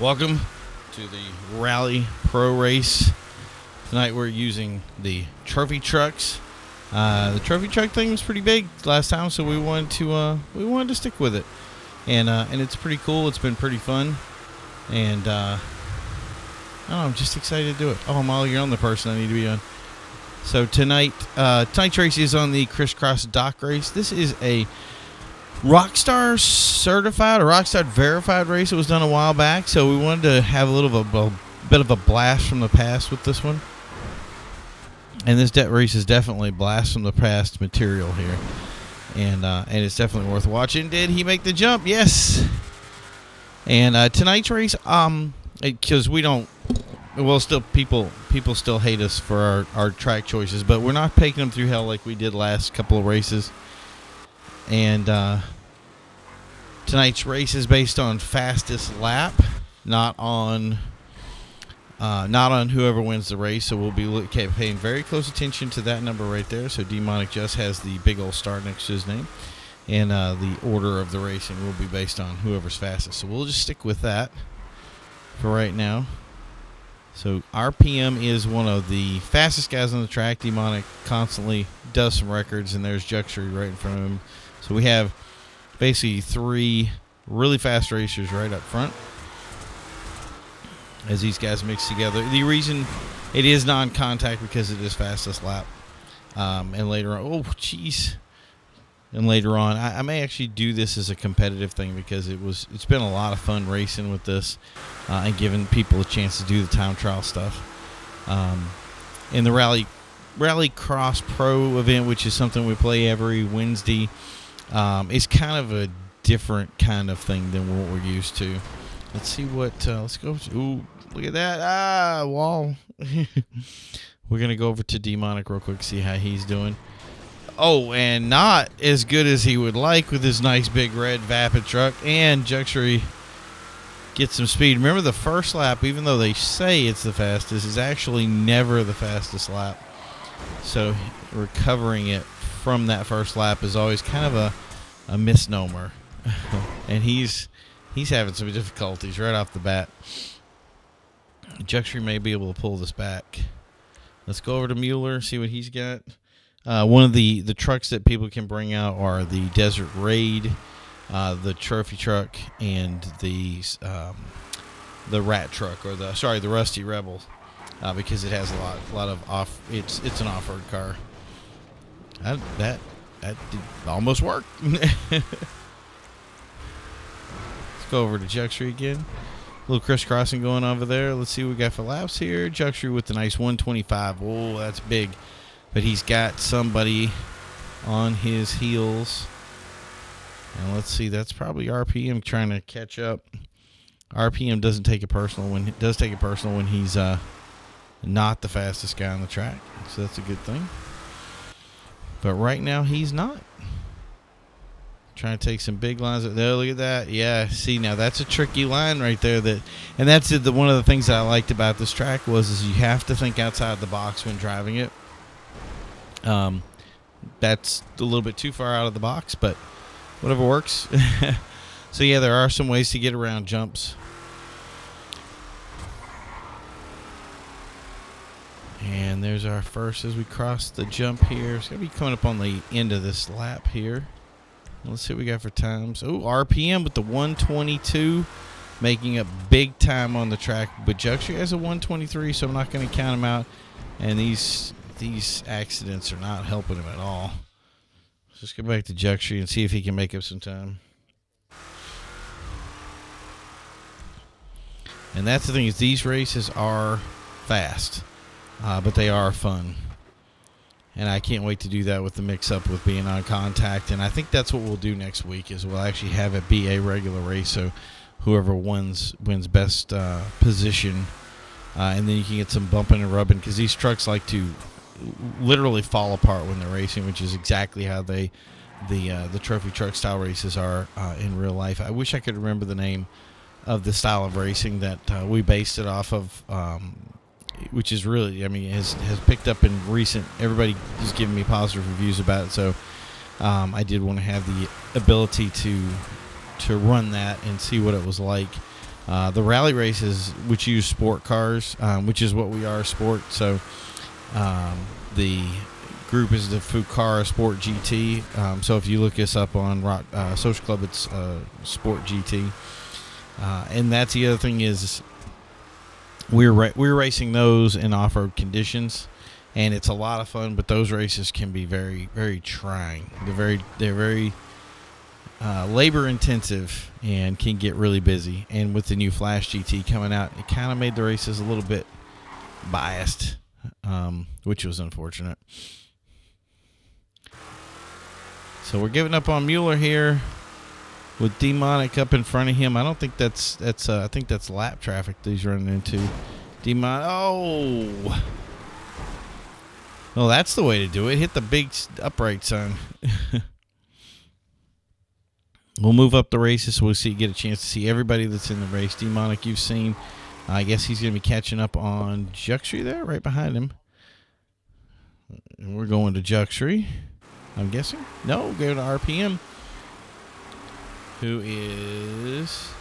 Welcome to the Rally Pro Race. Tonight we're using the trophy trucks. The trophy truck thing was pretty big last time, so we wanted to stick with it, and it's pretty cool. It's been pretty fun, and I'm just excited to do it. Oh, Molly, you're on the person I need to be on. So tonight's race is on the crisscross dock race. This is a Rockstar Certified or Rockstar Verified race. It was done a while back, so we wanted to have a bit of a blast from the past with this one. And this race is definitely blast from the past material here, and it's definitely worth watching. Did he make the jump? Yes. And tonight's race, because people still hate us for our track choices, but we're not taking them through hell like we did last couple of races. And tonight's race is based on fastest lap, not on whoever wins the race. So we'll be paying very close attention to that number right there. So Demonic just has the big old star next to his name, and the order of the racing will be based on whoever's fastest. So we'll just stick with that for right now. So RPM is one of the fastest guys on the track. Demonic constantly does some records, and there's Juxury right in front of him. So we have basically three really fast racers right up front as these guys mix together. The reason it is non-contact because it is fastest lap. And later on, I may actually do this as a competitive thing because it's been a lot of fun racing with this and giving people a chance to do the time trial stuff. In the Rally Cross Pro event, which is something we play every Wednesday, it's kind of a different kind of thing than what we're used to. Let's see what. Let's go. Ooh, look at that! Wall. We're gonna go over to Demonic real quick, see how he's doing. Oh, and not as good as he would like with his nice big red Vapid truck. And Juxury gets some speed. Remember, the first lap, even though they say it's the fastest, is actually never the fastest lap. So recovering it from that first lap is always kind of a misnomer. And he's having some difficulties right off the bat. Juxury may be able to pull this back. Let's go over to Mueller, see what he's got. One of the trucks that people can bring out are the Desert Raid, the Trophy Truck, and the Rat Truck, or the Rusty Rebel, because it has a lot of it's an off-road car. That did almost work. Let's go over to Juxury again. A little crisscrossing going over there. Let's see what we got for laps here. Juxury with the nice 125. Oh, that's big. But he's got somebody on his heels. And let's see, that's probably RPM trying to catch up. RPM doesn't take it personal when he's not the fastest guy on the track. So that's a good thing. But right now he's not. Trying to take some big lines up there. Look at that. Yeah, see, now that's a tricky line right there. And that's one of the things that I liked about this track is you have to think outside the box when driving it. That's a little bit too far out of the box, but whatever works. So yeah, there are some ways to get around jumps. And there's our first as we cross the jump here. It's going to be coming up on the end of this lap here. Let's see what we got for times. Oh, RPM with the 122, making up big time on the track. But Juxury has a 123, so I'm not going to count him out. And these accidents are not helping him at all. Let's just go back to Juxury and see if he can make up some time. And that's the thing, is these races are fast, but they are fun. And I can't wait to do that with the mix-up with being on contact. And I think that's what we'll do next week, is we'll actually have it be a regular race. So whoever wins best position. And then you can get some bumping and rubbing, because these trucks like to literally fall apart when they're racing, which is exactly how the trophy truck style races are in real life. I wish I could remember the name of the style of racing that we based it off of, which is really, has picked up in recent. Everybody is giving me positive reviews about it, so I did want to have the ability to run that and see what it was like. The rally races, which use sport cars, which is what we are, sport. So the group is the Fucara Sport GT. So if you look us up on Rock Social Club, it's Sport GT. And that's the other thing is we're racing those in off-road conditions, and it's a lot of fun. But those races can be very, very trying. They're very labor intensive and can get really busy. And with the new Flash GT coming out, it kind of made the races a little bit biased, which was unfortunate. So we're giving up on Mueller here with Demonic up in front of him. I don't think that's I think that's lap traffic that he's running into. Oh, well, that's the way to do it. Hit the big upright, son. We'll move up the races so we'll get a chance to see everybody that's in the race. Demonic, you've seen. I guess he's going to be catching up on Juxtree there, right behind him. And we're going to Juxtree, I'm guessing. No, go to RPM, who is...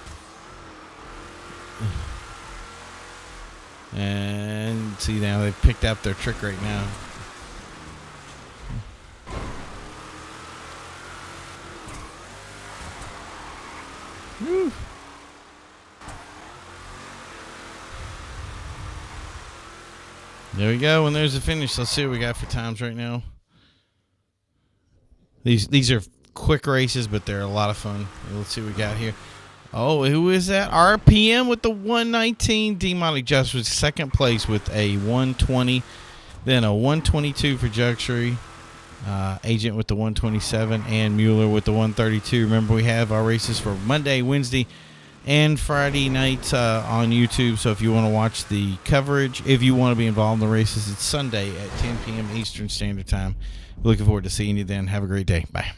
And see, now they've picked up their trick right now. Woo. There we go, and there's the finish. Let's see what we got for times right now. These are quick races, but they're a lot of fun. Let's see what we got here. Oh, who is that? RPM with the 119. Demonic Just was second place with a 120. Then a 122 for Juxtree. Agent with the 127. And Mueller with the 132. Remember, we have our races for Monday, Wednesday, and Friday nights on YouTube. So if you want to watch the coverage, if you want to be involved in the races, it's Sunday at 10 p.m. Eastern Standard Time. Looking forward to seeing you then. Have a great day. Bye.